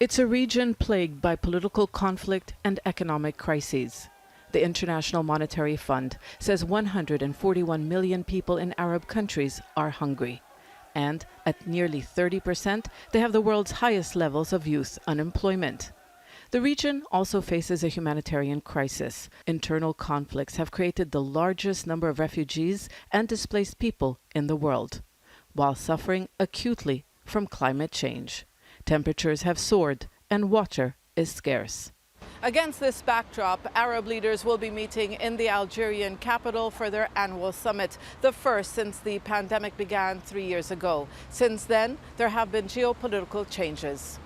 It's a region plagued by political conflict and economic crises. The International Monetary Fund says 141 million people in Arab countries are hungry. And at nearly 30%, they have the world's highest levels of youth unemployment. The region also faces a humanitarian crisis. Internal conflicts have created the largest number of refugees and displaced people in the world, while suffering acutely from climate change. Temperatures have soared and water is scarce. Against this backdrop, Arab leaders will be meeting in the Algerian capital for their annual summit, the first since the pandemic began 3 years ago. Since then, there have been geopolitical changes.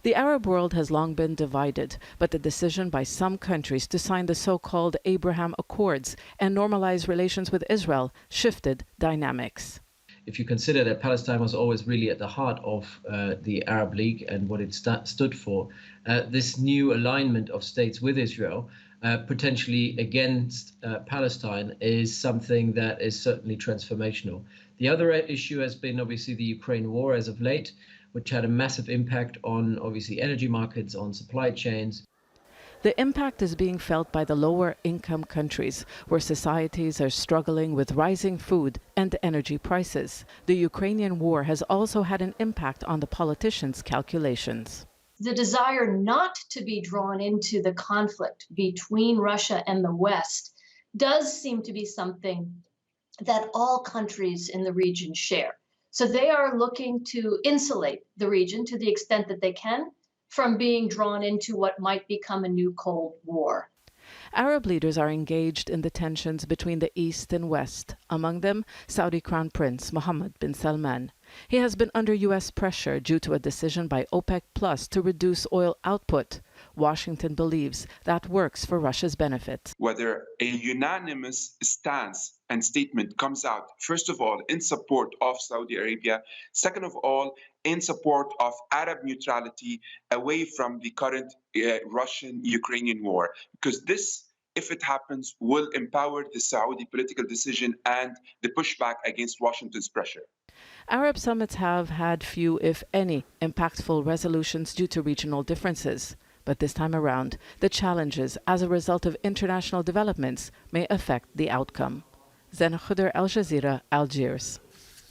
The Arab world has long been divided, but the decision by some countries to sign the so-called Abraham Accords and normalize relations with Israel shifted dynamics. If you consider that Palestine was always really at the heart of the Arab League and what it stood for, this new alignment of states with Israel, potentially against Palestine, is something that is certainly transformational. The other issue has been obviously the Ukraine war as of late, which had a massive impact on obviously energy markets, on supply chains. The impact is being felt by the lower income countries, where societies are struggling with rising food and energy prices. The Ukrainian war has also had an impact on the politicians' calculations. The desire not to be drawn into the conflict between Russia and the West does seem to be something that all countries in the region share. So they are looking to insulate the region to the extent that they can from being drawn into what might become a new Cold War. Arab leaders are engaged in the tensions between the East and West, among them Saudi Crown Prince Mohammed bin Salman. He has been under U.S. pressure due to a decision by OPEC Plus to reduce oil output. Washington believes that works for Russia's benefit. Whether a unanimous stance and statement comes out, first of all, in support of Saudi Arabia, second of all, in support of Arab neutrality away from the current Russian-Ukrainian war, because this, if it happens, will empower the Saudi political decision and the pushback against Washington's pressure. Arab summits have had few, if any, impactful resolutions due to regional differences. But this time around, the challenges as a result of international developments may affect the outcome. Zeina, Khodr, Al Jazeera, Algiers.